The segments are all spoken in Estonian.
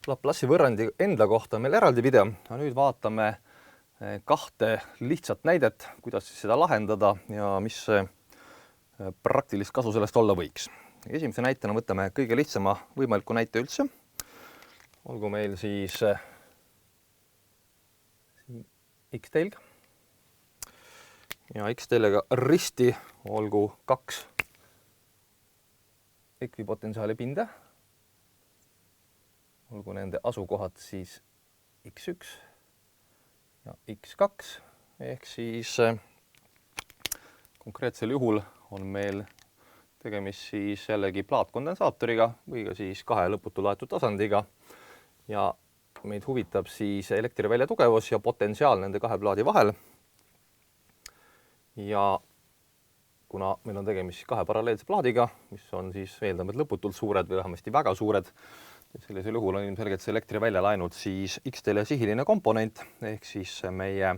Laplace'i võrrandi enda kohta on meil eraldi video, aga nüüd vaatame kahte lihtsat näidet, kuidas seda lahendada ja mis praktilist kasu sellest olla võiks. Esimese näitena võtame kõige lihtsama võimaliku näite üldse. Olgu meil siis X-telg ja X-telga risti olgu kaks ekvipotentsiaali pinde. Olgu nende asukohad siis X1 ja X2 ehk siis konkreetsel juhul on meil tegemist siis jällegi plaatkondensaatoriga või ka siis kahe lõputu laetud tasandiga ja meid huvitab siis elektrivälja tugevus ja potentsiaal nende kahe plaadi vahel. Ja kuna meil on tegemist kahe paralleelse plaadiga, mis on siis eeldame lõputult suured või vähemasti väga suured, sellisel juhul on ilmselgelt see elektriväljal ainult siis X-tele sihiline komponent ehk siis meie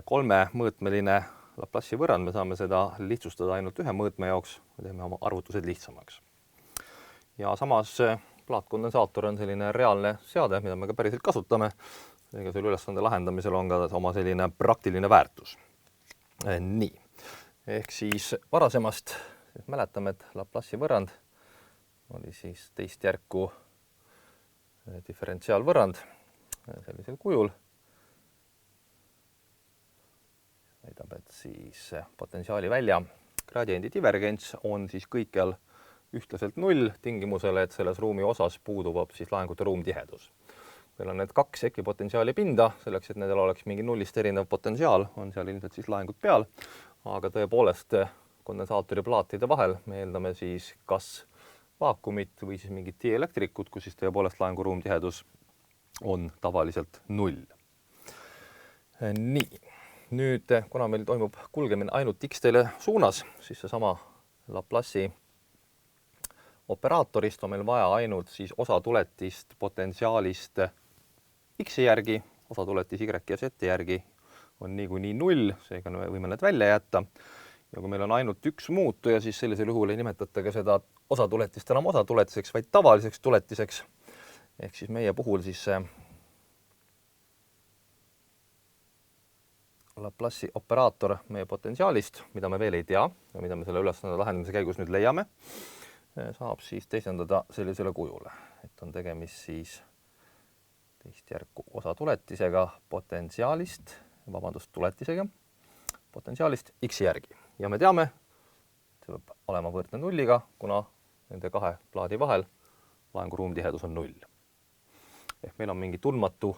kolmemõõtmeline Laplace'i võrrand, me saame seda lihtsustada ainult ühe mõõtme jaoks, me teeme oma arvutused lihtsamaks. Ja samas plaatkondensaator on selline reaalne seade, mida me ka päriselt kasutame, ega selle ülesande lahendamisel on ka oma selline praktiline väärtus. Nii, ehk siis varasemast mäletame, et Laplace'i võrrand oli siis teist järku diferentsiaalvõrrand sellisel kujul. Näidab, et siis potentsiaali välja gradiendi divergents on siis kõikjal ühtlaselt 0 tingimusele, et selles ruumi osas puudub siis laengute ruumtihedus. Meil on need kaks ekvipotentsiaali pinda, selleks, et nendel oleks mingi nullist erinev potentsiaal, on seal ilmselt siis laengud peal, aga tõepoolest kondensaatori plaatide vahel me eeldame siis kas vaakumit või siis mingit dielektrikut, kus siis tõepoolest laengu ruumtihedus on tavaliselt 0. Nii. Nüüd, kuna meil toimub kulgemine ainult X-tele suunas, siis seesama Laplace'i operaatorist on meil vaja ainult siis osatuletist potentsiaalist X järgi, osatuletis Y ja Z järgi on niikuinii 0, seega me võime need välja jätta. Ja kui meil on ainult üks muutuja, siis sellisel juhul ei nimetata ka seda osatuletist enam osatuletiseks, vaid tavaliseks tuletiseks. Ehk siis meie puhul siis Laplace'i operaator meie potentsiaalist, mida me veel ei tea ja mida me selle ülesande lahendamise käigus nüüd leiame, saab siis teisendada sellisele kujule, et on tegemist siis teist järku osatuletisega tuletisega potentsiaalist X järgi. Ja me teame, et see peab olema võrdne nulliga, kuna nende kahe plaadi vahel laengu ruumtihedus on 0. Ehk meil on mingi tundmatu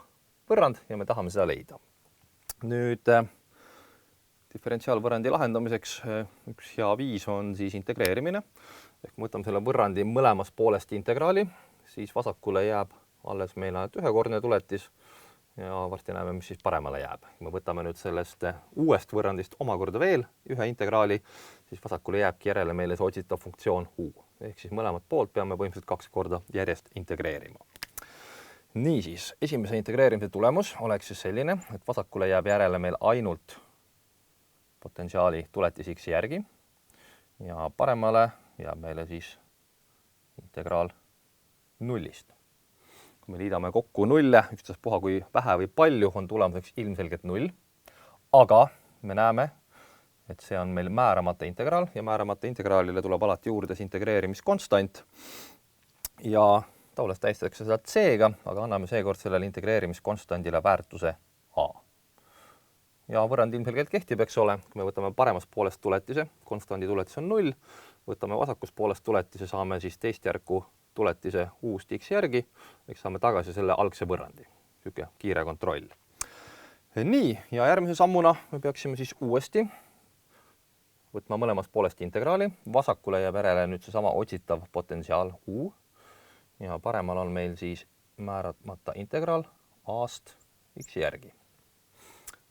võrrand ja me tahame seda leida. Nüüd diferentsiaalvõrrandi lahendamiseks üks hea viis on siis integreerimine. Ehk me võtame selle võrrandi mõlemast poolest integraali, siis vasakule jääb alles meil ainult ühekordne tuletis ja varsti näeme, mis siis paremale jääb. Me võtame nüüd sellest uuest võrrandist omakorda veel ühe integraali, siis vasakule jääbki järele meile see otsitav funktsioon U. Ehk siis mõlemat poolt peame põhimõtteliselt 2 korda järjest integreerima. Niisiis, esimese integreerimise tulemus oleks siis selline, et vasakule jääb järele meil ainult potentsiaali tuletis X järgi ja paremale jääb meile siis integraal 0-st. Kui me liidame kokku nulle, ükstaspuha kui vähe või palju, on tulemuseks ilmselgelt 0, aga me näeme, et see on meil määramata integraal ja määramata integraalile tuleb alati juurde see integreerimiskonstant ja tavaliselt tähistatakse seda C-ga, aga anname seekord sellele integreerimiskonstandile väärtuse A. Ja võrrand ilmselgelt kehtib, eks ole, kui me võtame paremast poolest tuletise, konstandi tuletis on 0, võtame vasakust poolest tuletise, saame siis teist järku tuletise uust X järgi, eks saame tagasi selle algse võrrandi. Niisugune kiire kontroll. Nii, ja järgmise sammuna me peaksime siis uuesti võtma mõlemast poolest integraali, vasakule jääb järele nüüd seesama otsitav potentsiaal U ja paremal on meil siis määramata integraal A-st X järgi.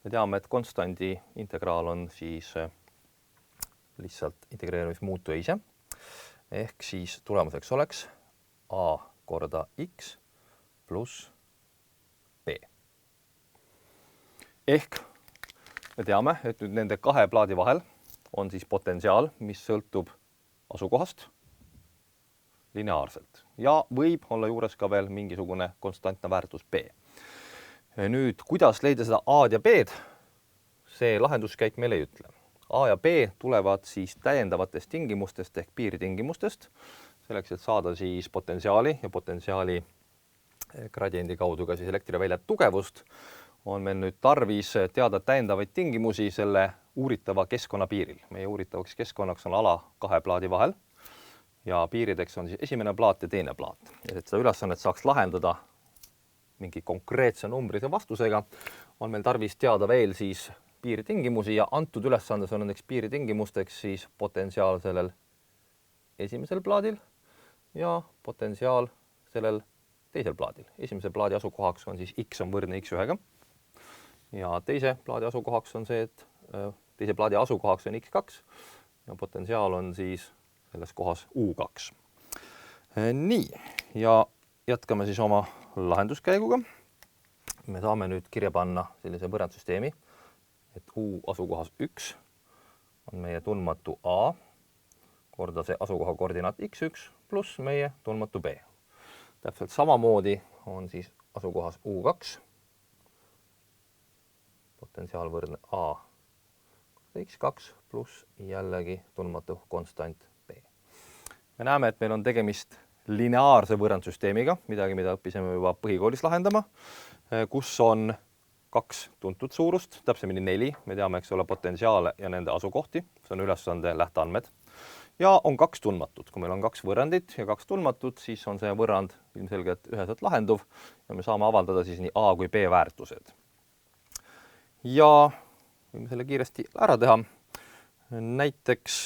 Me teame, et konstandi integraal on siis lihtsalt integreerimismuutuja ise, ehk siis tulemuseks oleks A korda X pluss B. Ehk me teame, et nüüd nende kahe plaadi vahel on siis potentsiaal, mis sõltub asukohast lineaarselt ja võib olla juures ka veel mingisugune konstantne väärtus B. Nüüd, kuidas leida seda A-d ja B-d, see lahenduskäik meil ei ütle. A ja B tulevad siis täiendavatest tingimustest ehk piiritingimustest, selleks, et saada siis potentsiaali ja potentsiaali gradiendi kaudu ka siis elektrivälja tugevust, on meil nüüd tarvis teada täiendavaid tingimusi selle uuritava keskkonna piiril. Meie uuritavaks keskkonnaks on ala kahe plaadi vahel ja piirideks on siis esimene plaat ja teine plaat. Ja et seda ülesannet saaks lahendada mingi konkreetse numbrise vastusega, on meil tarvis teada veel siis piiritingimusi ja antud ülesandes on nendeks piiritingimusteks siis potentsiaal sellel esimesel plaadil ja potentsiaal sellel teisel plaadil. Esimese plaadi asukohaks on siis x on võrdne x1-ga ja teise plaadi asukohaks on see, et teise plaadi asukohaks on x2 ja potentsiaal on siis selles kohas u2. Nii, ja jätkame siis oma lahenduskäiguga. Me saame nüüd kirja panna sellise võrrandsüsteemi, et u asukohas 1 on meie tundmatu a korda see asukoha koordinaat x1 pluss meie tundmatu b. Täpselt samamoodi on siis asukohas u2 potentsiaal võrdne a x2 pluss jällegi tundmatu konstant b. Me näeme, et meil on tegemist lineaarse võrrandsüsteemiga, midagi, mida õppisime juba põhikoolis lahendama, kus on kaks tuntud suurust, täpsemini 4. Me teame, eks ole, potentsiaale ja nende asukohti, see on ülesande lähteandmed. Ja on kaks tundmatut. Kui meil on kaks võrrandit ja kaks tundmatut, siis on see võrrand ilmselgelt üheselt lahenduv ja me saame avaldada siis nii A kui B väärtused. Ja võime selle kiiresti ära teha. Näiteks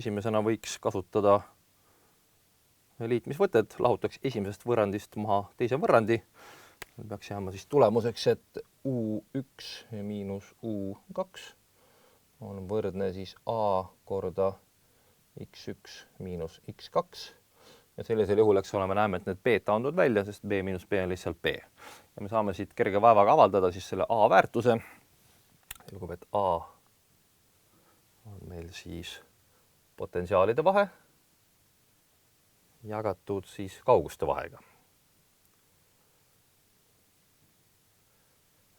esimesena võiks kasutada liitmisvõtet, lahutaks esimesest võrrandist maha teise võrrandi. Peaks jääma siis tulemuseks, et U1 miinus U2 on võrdne siis A korda x1 miinus x2 ja sellisel juhul, eks ole, me näeme, et need B taanduvad välja, sest B miinus B on lihtsalt B. Ja me saame siit kerge vaevaga avaldada siis selle A väärtuse. Selgub, et A on meil siis potentsiaalide vahe jagatud siis kauguste vahega.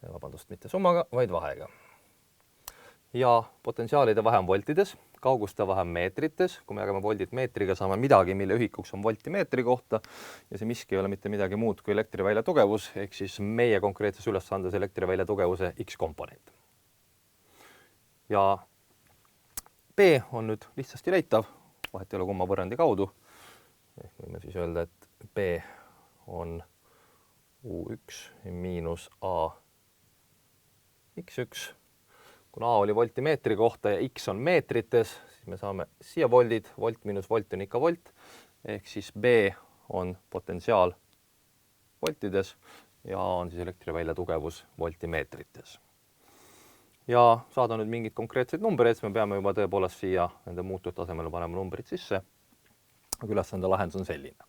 Vabandust, mitte summaga, vaid vahega. Ja potentsiaalide vahe on voltides, kauguste vahe on meetrites. Kui me jagame voldid meetriga, saame midagi, mille ühikuks on volti meetri kohta ja see miski ei ole mitte midagi muud kui elektrivälja tugevus, ehk siis meie konkreetses ülesandes elektrivälja tugevuse X komponent. Ja B on nüüd lihtsasti leitav, vahet ei ole kumma võrrandi kaudu. Ehk võime siis öelda, et B on U1 miinus A x1. Kuna A oli volti meetri kohta ja X on meetrites, siis me saame siia voldid, volt miinus volt on ikka volt, ehk siis B on potentsiaal voltides ja A on siis elektrivälja tugevus voltimeetrites. Ja saada nüüd mingid konkreetseid numbreid, me peame juba tõepoolest siia nende muutud tasemele panema numbrid sisse. Aga ülesande lahendus on selline.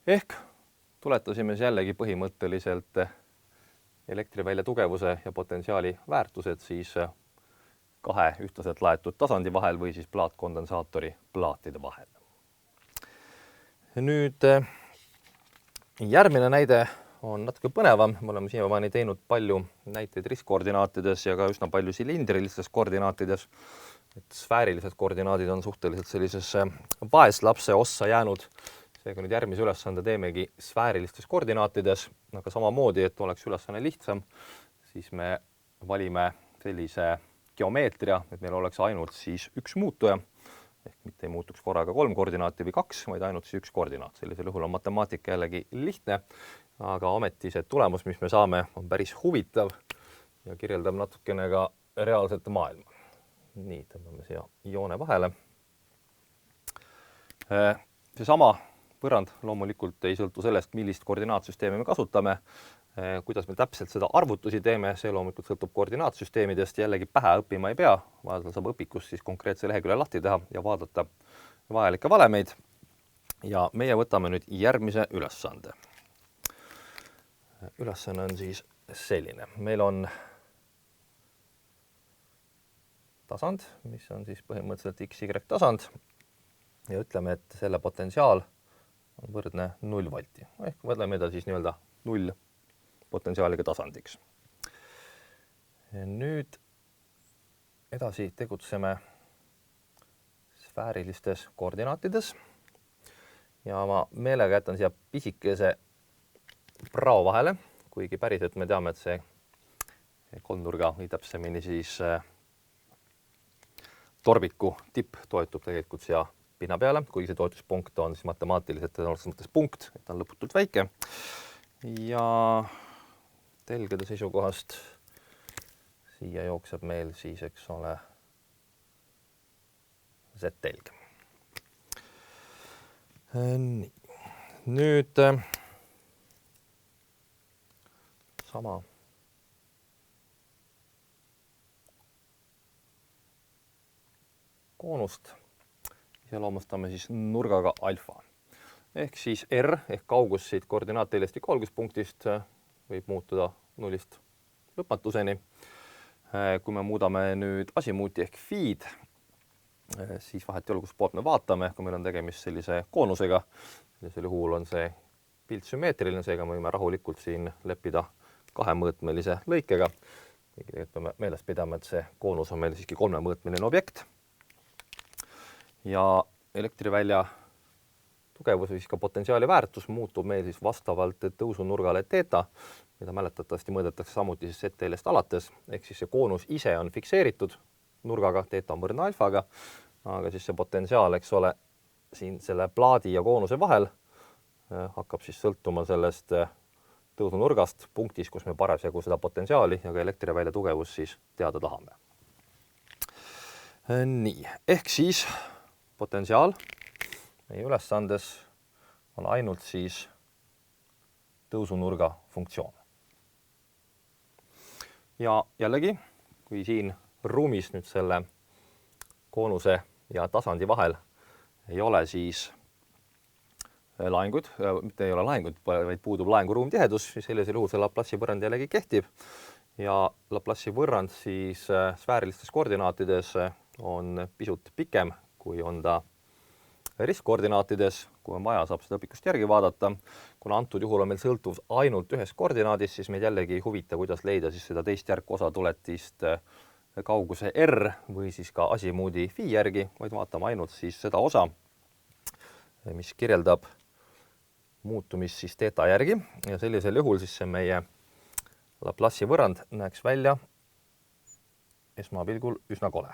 Ehk tuletasime jällegi põhimõtteliselt elektrivälja tugevuse ja potentsiaali väärtused siis kahe ühtlaselt laetud tasandi vahel või siis plaatkondensaatori plaatide vahel. Nüüd järgmine näide on natuke põnevam. Me oleme siiamaani teinud palju näiteid ristkoordinaatides ja ka üsna palju silindrilistes koordinaatides. Et sfäärilised koordinaadid on suhteliselt sellisesse vaeslapse ossa jäänud. Seega nüüd järgmise ülesande teemegi sfäärilistes koordinaatides, aga samamoodi, et oleks ülesanne lihtsam, siis me valime sellise geomeetria, et meil oleks ainult siis üks muutuja, ehk mitte ei muutuks korraga 3 koordinaati või 2, vaid ainult siis üks koordinaat. Sellisel juhul on matemaatika jällegi lihtne, aga ometi see tulemus, mis me saame, on päris huvitav ja kirjeldab natukene ka reaalset maailma. Nii, tõmbame siia joone vahele. Seesama võrrand loomulikult ei sõltu sellest, millist koordinaatsüsteemi me kasutame. Kuidas me täpselt seda arvutusi teeme, see loomulikult sõltub koordinaatsüsteemidest. Jällegi pähe õppima ei pea, vajadusel saab õpikus siis konkreetse lehekülje lahti teha ja vaadata vajalikke valemeid. Ja meie võtame nüüd järgmise ülesande. Ülesanne on siis selline. Meil on tasand, mis on siis põhimõtteliselt XY tasand ja ütleme, et selle potentsiaal on võrdne 0 volti. Ehk võrdleme seda siis nii-öelda 0 potentsiaaliga tasandiks. Nüüd edasi tegutseme sfäärilistes koordinaatides. Ja ma meelega jätan siia pisikese prao vahele, kuigi päriselt me teame, et see kolmnurga või täpsemini siis torbiku tipp toetub tegelikult siia pinna peale, kuigi see toetuspunkt on siis matemaatiliselt tõenäoliselt mõttes punkt, et ta on lõputult väike. Ja telgede seisukohast siia jookseb meil siis, eks ole, Z-telg. Nii. Nüüd sama koonust iseloomustame siis nurgaga alfa. Ehk siis R ehk kaugus siit koordinaattelestiku alguspunktist võib muutuda nullist lõpmatuseni. Kui me muudame nüüd asimuuti ehk phi'd, siis vahet ei ole, kus poolt me vaatame, kui meil on tegemist sellise koonusega. Sellisel juhul on see pilt sümmeetriline, seega me võime rahulikult siin leppida kahemõõtmelise lõikega. Peame meeles pidama, et see koonus on meil siiski kolmemõõtmeline objekt. Ja elektrivälja tugevus või siis ka potentsiaali väärtus muutub meil siis vastavalt tõusunurgale theta, mida mäletatavasti mõõdetakse samuti siis Z-telest alates, ehk siis see koonus ise on fikseeritud nurgaga, theta on võrdne alfaga, aga siis see potentsiaal, eks ole, siin selle plaadi ja koonuse vahel hakkab siis sõltuma sellest tõusunurgast punktis, kus me parasjagu seda potentsiaali ja ka elektrivälja tugevus siis teada tahame. Nii, ehk siis potentsiaal meie ülesandes on ainult siis tõusunurga funktsioon. Ja jällegi, kui siin ruumis nüüd selle koonuse ja tasandi vahel ei ole siis laengud, mitte ei ole laengud, vaid puudub laengu ruumtihedus, siis sellisel juhul see Laplace'i võrrand jällegi kehtib. Ja Laplace'i võrrand siis sfäärilistes koordinaatides on pisut pikem, kui on ta ristkoordinaatides, kui on vaja, saab seda õpikust järgi vaadata. Kuna antud juhul on meil sõltuvus ainult ühes koordinaadis, siis meid jällegi ei huvita, kuidas leida siis seda teist järku osatuletist kauguse R või siis ka asimuudi phi järgi, vaid vaatame ainult siis seda osa, mis kirjeldab muutumist siis theta järgi. Ja sellisel juhul siis see meie Laplace'i võrrand näeks välja esmapilgul üsna kole.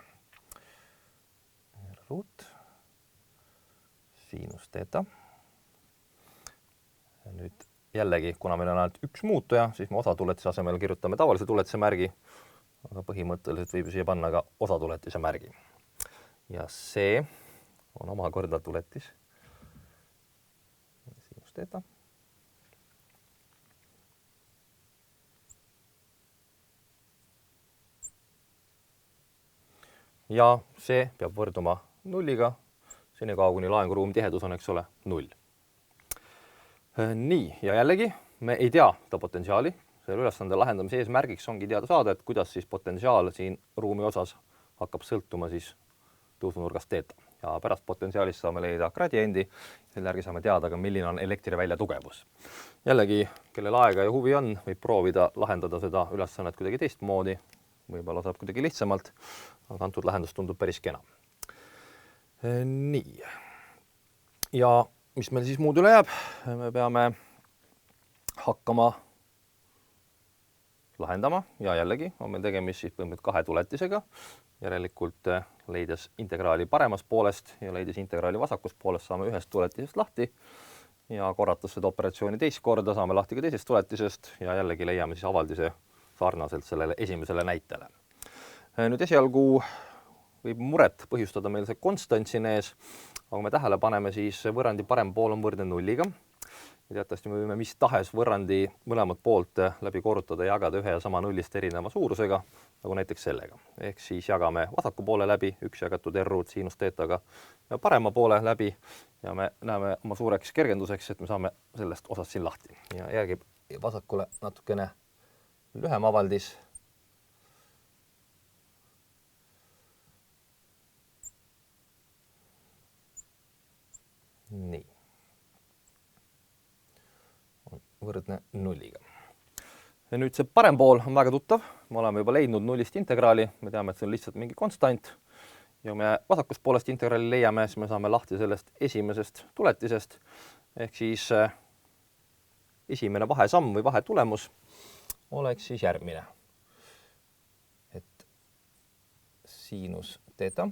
Ruut siinus theta. Nüüd jällegi, kuna meil on ainult üks muutuja, siis me osatuletise asemel kirjutame tavalise tuletise märgi, aga põhimõtteliselt võib siia panna ka osatuletise märgi. Ja see on omakorda tuletis siinus theta. Ja see peab võrduma nulliga, senikaua kuni laengu ruumtihedus on, eks ole, 0. Nii, ja jällegi me ei tea seda potentsiaali. Selle ülesande lahendamise eesmärgiks ongi teada saada, et kuidas siis potentsiaal siin ruumi osas hakkab sõltuma siis tõusunurgast theta. Ja pärast potentsiaalist saame leida gradiendi, selle järgi saame teada ka, milline on elektrivälja tugevus. Jällegi, kellel aega ja huvi on, võib proovida lahendada seda ülesannet kuidagi teistmoodi, võib-olla saab kuidagi lihtsamalt, aga antud lahendus tundub päris kena. Nii. Ja mis meil siis muud üle jääb? Me peame hakkama lahendama ja jällegi on meil tegemist siis põhimõtteliselt kahe tuletisega. Järelikult leides integraali paremast poolest ja leides integraali vasakust poolest saame ühest tuletisest lahti ja korrates seda operatsiooni teist korda saame lahti ka teisest tuletisest ja jällegi leiame siis avaldise sarnaselt sellele esimesele näitele. Nüüd esialgu võib muret põhjustada meil see konstant siin ees, aga kui me tähele paneme, siis võrrandi parem pool on võrdne nulliga. Ja teatavasti me võime mis tahes võrrandi mõlemad poolt läbi korrutada ja jagada ühe ja sama nullist erineva suurusega, nagu näiteks sellega. Ehk siis jagame vasaku poole läbi, üks jagatud R-ruut siinus thetaga ja parema poole läbi ja me näeme oma suureks kergenduseks, et me saame sellest osast siin lahti. Ja järgib vasakule natukene lühem avaldis. Nii. võrdne nulliga. Ja nüüd see parem pool on väga tuttav, me oleme juba leidnud nullist integraali, me teame, et see on lihtsalt mingi konstant ja me vasakust poolest integraali leiame, siis me saame lahti sellest esimesest tuletisest ehk siis esimene vahesamm või vahetulemus oleks siis järgmine, et siinus theta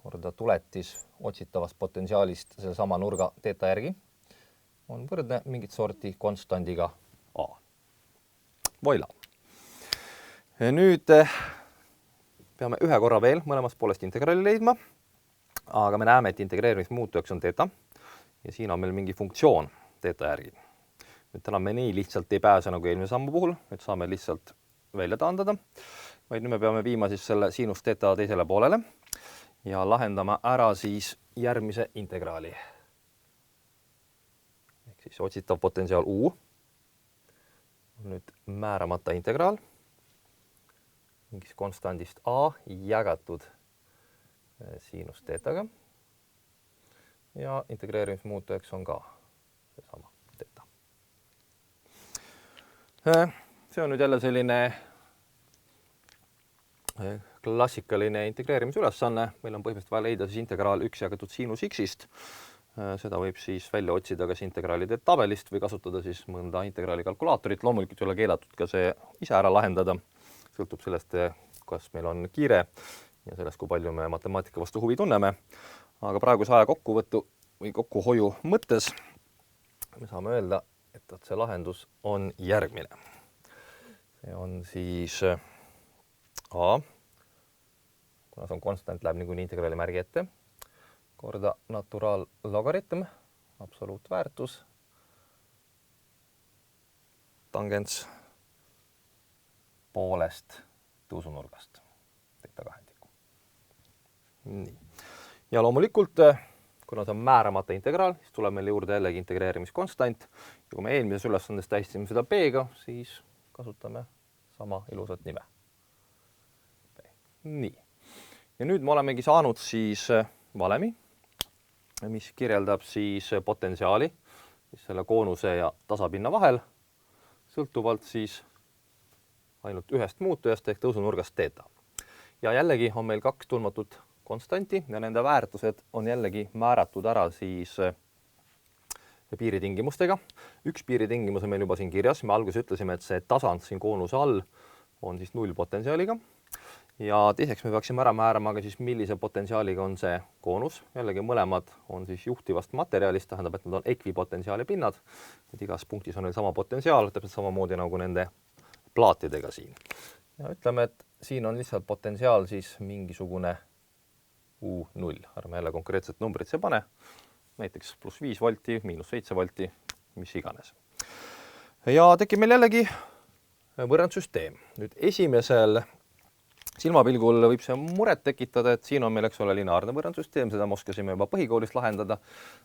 korda tuletis otsitavast potentsiaalist selle sama nurga theta järgi on võrdne mingit sorti konstandiga A. Voila. Nüüd peame ühe korra veel mõlemast poolest integraali leidma, aga me näeme, et integreerimismuutujaks on theta ja siin on meil mingi funktsioon theta järgi. Nüüd täna me nii lihtsalt ei pääse nagu eelmise sammu puhul, et saame lihtsalt välja taandada, vaid nüüd me peame viima siis selle sinus theta teisele poolele ja lahendama ära siis järgmise integraali. Ehk siis otsitav potentsiaal U on nüüd määramata integraal mingist konstandist A jagatud sinus thetaga ja integreerimismuutujaks on ka seesama theta. See on nüüd jälle selline klassikaline integreerimisülesanne. Meil on põhimõtteliselt vaja leida siis integraal 1 jagatud sinus x-ist. Seda võib siis välja otsida kas integraalide tabelist või kasutada siis mõnda integraali kalkulaatorit. Loomulikult ei ole keelatud ka see ise ära lahendada. Sõltub sellest, kas meil on kiire ja sellest, kui palju me matemaatika vastu huvi tunneme. Aga praeguse aja kokkuvõttu või kokkuhoiu mõttes me saame öelda, et see lahendus on järgmine. See on siis A, kuna see on konstant, läheb niikuinii integraali märgi ette, korda naturaallogaritm, absoluutväärtus, tangens poolest tõusunurgast, theta kahendiku. Nii. Ja loomulikult, kuna see on määramata integraal, siis tuleb meil juurde jällegi integreerimiskonstant. Ja kui me eelmises ülesandes tähistasime seda B-ga, siis kasutame sama ilusat nime. Nii. Ja nüüd me olemegi saanud siis valemi, mis kirjeldab siis potentsiaali selle koonuse ja tasapinna vahel, sõltuvalt siis ainult ühest muutujast ehk tõusunurgast theta. Ja jällegi on meil kaks tundmatut konstanti ja nende väärtused on jällegi määratud ära siis piiritingimustega. Üks piiritingimus on meil juba siin kirjas. Me alguses ütlesime, et see tasand siin koonuse all on siis nullpotentsiaaliga. Ja teiseks me peaksime ära määrama ka siis, millise potentsiaaliga on see koonus. Jällegi mõlemad on siis juhtivast materjalist, tähendab, et nad on ekvipotentsiaali pinnad. Et igas punktis on neil sama potentsiaal, täpselt samamoodi nagu nende plaatidega siin. Ja ütleme, et siin on lihtsalt potentsiaal siis mingisugune U0. Ärme jälle konkreetset numbrit see pane. Näiteks +5 volti, -7 volti, mis iganes. Ja tekib meil jällegi võrrandsüsteem. Nüüd esimesel silmapilgul võib see muret tekitada, et siin on meil, eks ole, lineaarne võrrandsüsteem, seda me oskasime juba põhikoolist lahendada,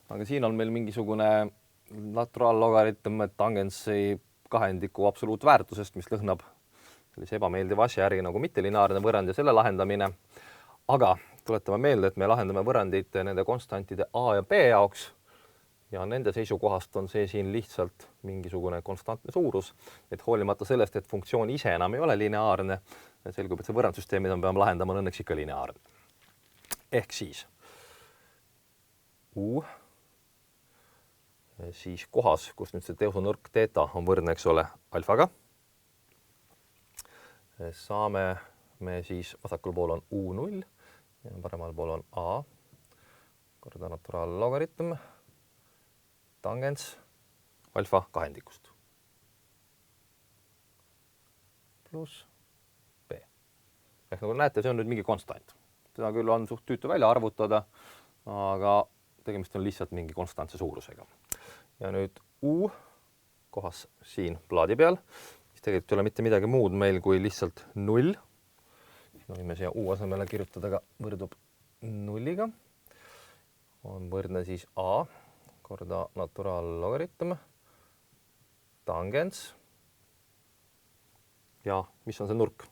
aga siin on meil mingisugune naturaallogaritm tangensi kahendiku absoluutväärtusest, mis lõhnab sellise ebameeldiva asja järgi nagu mittelineaarne võrrand ja selle lahendamine. Aga tuletame meelde, et me lahendame võrandit nende konstantide A ja B jaoks ja nende seisukohast on see siin lihtsalt mingisugune konstantne suurus, et hoolimata sellest, et funktsioon ise enam ei ole lineaarne, selgub, et see võrrandsüsteem, mida me peame lahendama, on õnneks ikka lineaarne. Ehk siis U siis kohas, kus nüüd see tõusunurk theta on võrdne, eks ole, alfaga, saame me siis vasakul pool on U0 ja paremal pool on A korda naturaallogaritm tangens alfa kahendikust pluss B. Ehk nagu näete, see on nüüd mingi konstant. Seda küll on suht tüütu välja arvutada, aga tegemist on lihtsalt mingi konstantse suurusega. Ja nüüd U kohas siin plaadi peal, siis tegelikult ei ole mitte midagi muud meil kui lihtsalt 0. No, võime siia U asemele kirjutada ka võrdub nulliga. On võrdne siis A korda naturaallogaritm tangens. Ja mis on see nurk?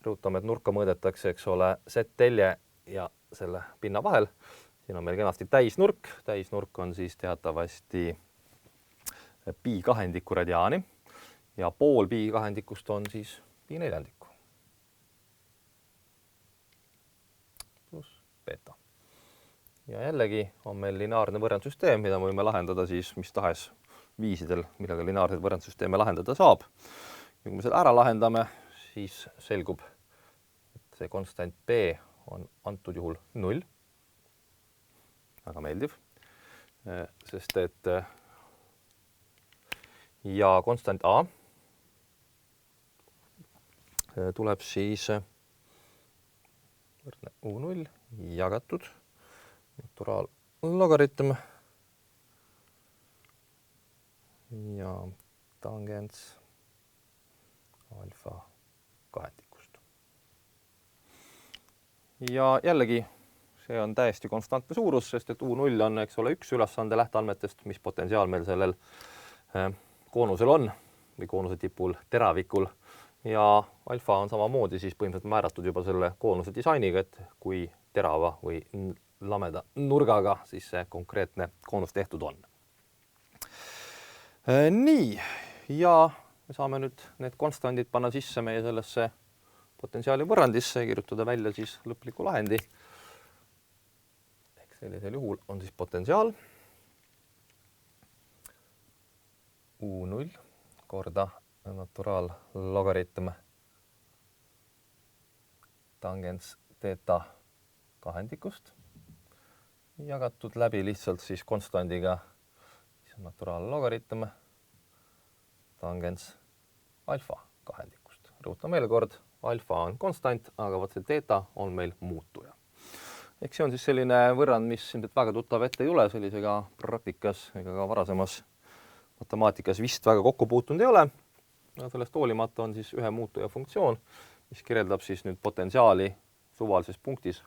Rõhutame, et nurka mõõdetakse, eks ole, Z-telje ja selle pinna vahel. Siin on meil kenasti täisnurk. Täisnurk on siis teatavasti pi kahendiku radiaani ja pool pi kahendikust on siis pi neljandikku pluss beta. Ja jällegi on meil lineaarne võrrandsüsteem, mida võime lahendada siis mis tahes viisidel, millega lineaarseid võrrandsüsteeme lahendada saab. Ja kui me selle ära lahendame, siis selgub, et see konstant B on antud juhul 0. Väga meeldiv, sest et ja konstant A tuleb siis võrdne U0 jagatud naturaallogaritm ja tangens alfa kahendikust. Ja jällegi see on täiesti konstantne suurus, sest et U0 on, eks ole, üks ülesande lähteandmetest, mis potentsiaal meil sellel koonusel on või koonuse tipul teravikul ja alfa on samamoodi siis põhimõtteliselt määratud juba selle koonuse disainiga, et kui terava või lameda nurgaga siis see konkreetne koonus tehtud on. Nii, ja me saame nüüd need konstandid panna sisse meie sellesse potentsiaali võrrandisse ja kirjutada välja siis lõpliku lahendi. Ehk sellisel juhul on siis potentsiaal U0 korda naturaallogaritm tangens theta kahendikust jagatud läbi lihtsalt siis konstandiga naturaallogaritm tangens alfa kahendikust. Rõhutan veel kord, alfa on konstant, aga vot see theta on meil muutuja. Ehk see on siis selline võrrand, mis ilmselt väga tuttav ette ei ole, sellisega praktikas ega ka varasemas matemaatikas vist väga kokku puutunud ei ole. Sellest hoolimata on siis ühe muutuja funktsioon, mis kirjeldab siis nüüd potentsiaali suvalises punktis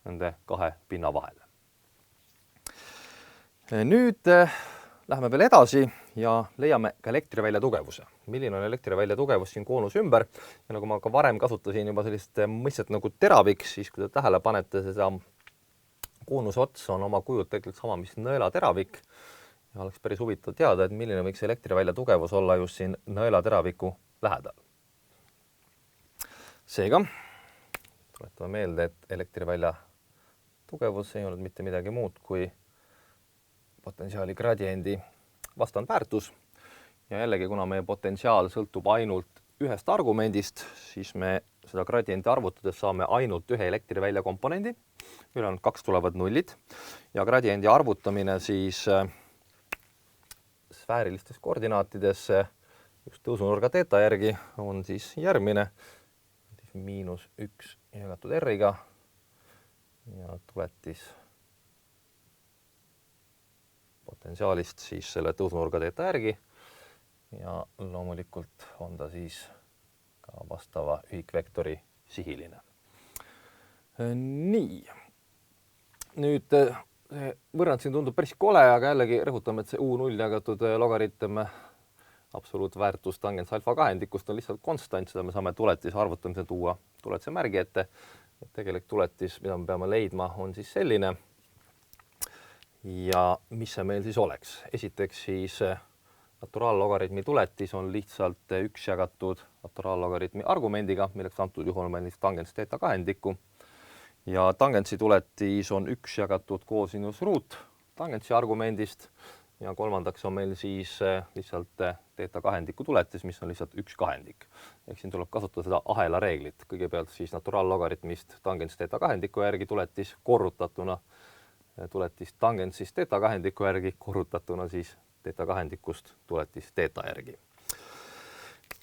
nende kahe pinna vahel. Nüüd läheme veel edasi ja leiame ka elektrivälja tugevuse. Milline on elektrivälja tugevus siin koonuse ümber? Ja nagu ma ka varem kasutasin juba sellist mõistet nagu teravik, siis kui te tähele panete, seda koonuse ots on oma kujult tegelikult sama, mis nõelateravik. Ja oleks päris huvitav teada, et milline võiks elektrivälja tugevus olla just siin nõelateraviku lähedal. Seega, tuletame meelde, et elektrivälja tugevus ei olnud mitte midagi muud kui potentsiaali gradiendi vastandväärtus. Ja jällegi, kuna meie potentsiaal sõltub ainult ühest argumendist, siis me seda gradienti arvutades saame ainult ühe elektrivälja komponendi. Ülejäänud kaks tulevad nullid ja gradiendi arvutamine siis sfäärilistes koordinaatides just tõusunurga theta järgi on siis järgmine. -1 jagatud R-iga ja tuletis potentsiaalist siis selle tõusunurga theta järgi ja loomulikult on ta siis ka vastava ühikvektori sihiline. Nii. Nüüd võrrand siin tundub päris kole, aga jällegi rõhutame, et see U0 jagatud logaritm absoluutväärtus tangens alfa kahendikust on lihtsalt konstant, seda me saame tuletise arvutamisel tuua tuletise märgi ette. Tegelik tuletis, mida me peame leidma, on siis selline. Ja mis see meil siis oleks? Esiteks siis naturaallogaritmi tuletis on lihtsalt 1 jagatud naturaallogaritmi argumendiga, milleks antud juhul on meil tangens theta kahendikku. Ja tangentsi tuletis on 1 jagatud koosinus ruut tangentsi argumendist ja kolmandaks on meil siis lihtsalt theta kahendiku tuletis, mis on lihtsalt 1 kahendik. Ehk siin tuleb kasutada seda ahela reeglit. Kõigepealt siis naturaallogaritmist tangens theta kahendiku järgi tuletis korrutatuna tuletis tangentsist theta kahendiku järgi korrutatuna siis theta kahendikust tuletis theta järgi.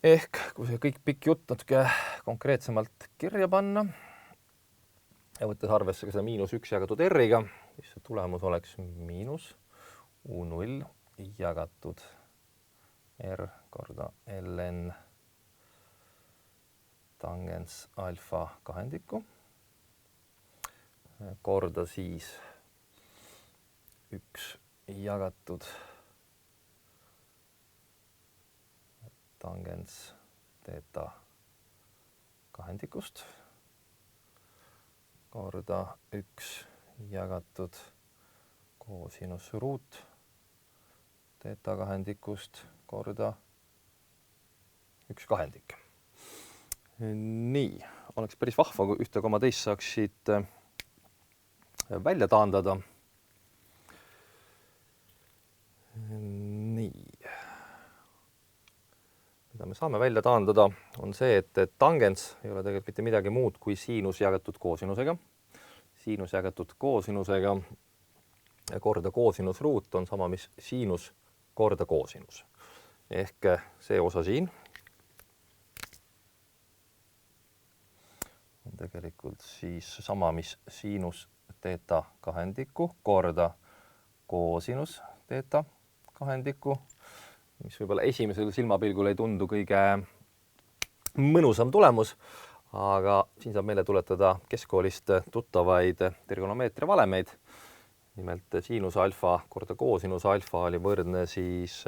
Ehk kui see kõik pikk jutt natuke konkreetsemalt kirja panna ja võttes arvesse ka seda -1 jagatud R-iga, siis see tulemus oleks miinus U0 jagatud R korda ln tangens alfa kahendikku korda siis 1 jagatud tangens theta kahendikust korda 1 jagatud koosinus ruut teeta kahendikust korda 1/2. Nii, oleks päris vahva, kui 1,2 saaksid välja taandada. Nii. Mida me saame välja taandada, on see, et tangens ei ole tegelikult mitte midagi muud kui siinus jagatud koosinusega. Siinus jagatud koosinusega korda koosinusruut on sama, mis siinus korda koosinus. Ehk see osa siin on tegelikult siis sama, mis siinus teeta kahendikku korda koosinus teeta kahendikku, mis võib-olla esimesel silmapilgul ei tundu kõige mõnusam tulemus, aga siin saab meile tuletada keskkoolist tuttavaid trigonomeetria valemeid. Nimelt siinus alfa korda koosinus alfa oli võrdne siis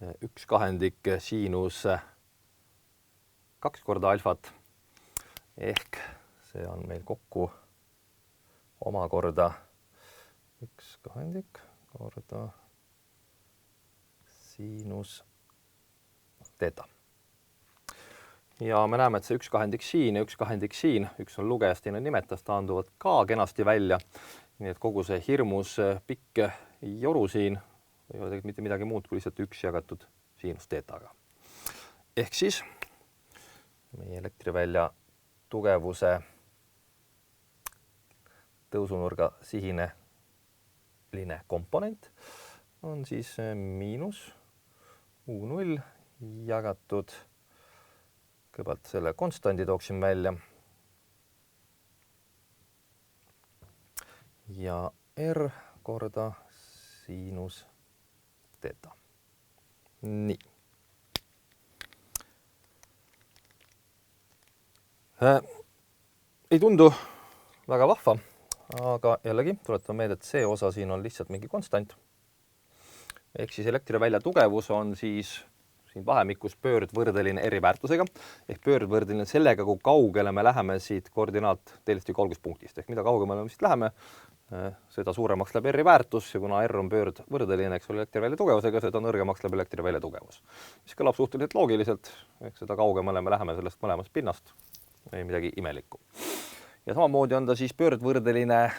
1/2 siinus 2 korda alfat. Ehk see on meil kokku omakorda 1/2 korda siinus teeta. Ja me näeme, et see 1/2 siin ja 1/2 siin, üks on lugejas, teine nimetas, taanduvad ka kenasti välja. Nii et kogu see hirmus pikk joru siin ei ole tegelikult mitte midagi muud kui lihtsalt 1 jagatud siinus teetaga. Ehk siis meie elektrivälja tugevuse tõusunurga sihineline komponent on siis miinus U0 jagatud, kõigepealt selle konstandi tooksin välja, ja R korda siinus teeta. Nii. Ei tundu väga vahva, aga jällegi tuletame meelde, et see osa siin on lihtsalt mingi konstant. Ehk siis elektrivälja tugevus on siis siin vahemikus pöördvõrdeline R-i väärtusega. Ehk pöördvõrdeline sellega, kui kaugele me läheme siit koordinaattelestiku alguspunktist. Ehk mida kaugemale me siit läheme, seda suuremaks läheb R-i väärtus ja kuna R on pöördvõrdeline, eks ole, elektrivälja tugevusega, seda nõrgemaks läheb elektrivälja tugevus. Mis kõlab suhteliselt loogiliselt, ehk seda kaugemale me läheme sellest mõlemast pinnast, ei midagi imelikku. Ja samamoodi on ta siis pöördvõrdeline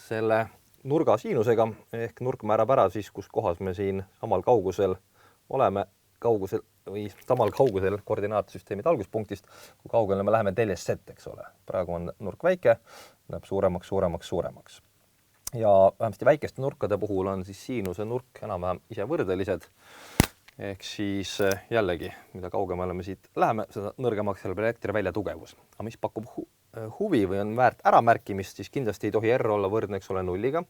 selle nurga siinusega, ehk nurk määrab ära siis, kus kohas me siin samal kaugusel oleme, samal kaugusel koordinaatsüsteemide alguspunktist, kui kaugele me läheme teljest Z, eks ole. Praegu on nurk väike, läheb suuremaks, suuremaks, suuremaks. Ja vähemasti väikeste nurkade puhul on siis siinuse nurk enam-vähem ise võrdelised. Ehk siis jällegi, mida kaugemale me siit läheme, seda nõrgemaks läheb elektrivälja tugevus. Aga mis pakub huvi või on väärt äramärkimist, siis kindlasti ei tohi R olla võrdne, eks ole, nulliga.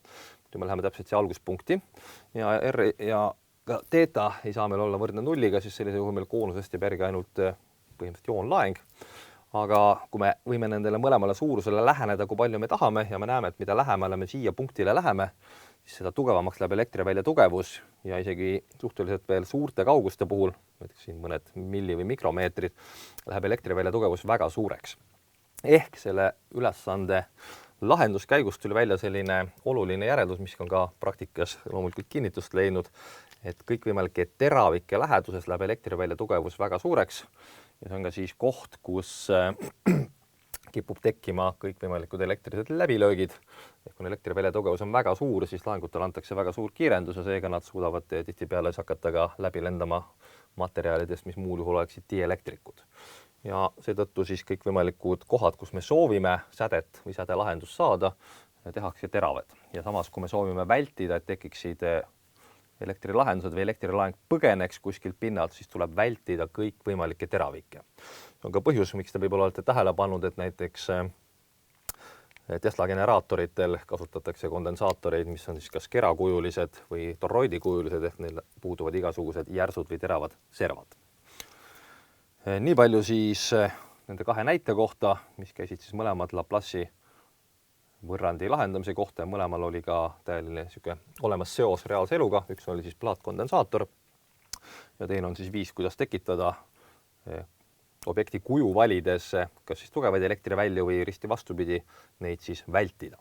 Me läheme täpselt siia alguspunkti ja R ja ka teeta ei saa meil olla võrdne nulliga, siis sellise juhul meil koonusest jääb järgi ainult põhimõtteliselt joonlaeng. Aga kui me võime nendele mõlemale suurusele läheneda, kui palju me tahame ja me näeme, et mida lähemale me siia punktile läheme, siis seda tugevamaks läheb elektrivälja tugevus ja isegi suhteliselt veel suurte kauguste puhul, näiteks siin mõned milli- või mikromeetrid, läheb elektrivälja tugevus väga suureks. Ehk selle ülesande lahenduskäigust tuli välja selline oluline järeldus, mis on ka praktikas loomulikult kinnitust leidnud, et kõikvõimalike teravike läheduses läheb elektrivälja tugevus väga suureks ja see on ka siis koht, kus kipub tekkima kõikvõimalikud elektrilised läbilöögid. Ehk kui elektrivälja tugevus on väga suur, siis laengutele antakse väga suur kiirendus ja seega nad suudavad tihtipeale hakata ka läbi lendama materjalidest, mis muul juhul oleksid dielektrikud. Ja seetõttu siis kõikvõimalikud kohad, kus me soovime sädet või sädelahendust saada, tehakse teravad. Ja samas, kui me soovime vältida, et tekiksid elektrilahendused või elektrilaeng põgeneks kuskilt pinnalt, siis tuleb vältida kõikvõimalikke teravikke. See on ka põhjus, miks te võib-olla olete tähele pannud, et näiteks Tesla generaatoritel kasutatakse kondensaatoreid, mis on siis kas kerakujulised või toroidikujulised, ehk neil puuduvad igasugused järsud või teravad servad. Nii palju siis nende kahe näite kohta, mis käisid siis mõlemad Laplace'i võrrandi lahendamise kohta ja mõlemal oli ka täieline olemas seos reaalse eluga. Üks oli siis plaatkondensaator ja teine on siis viis, kuidas tekitada objekti kuju valides kas siis tugevaid elektrivälju või risti vastupidi neid siis vältida.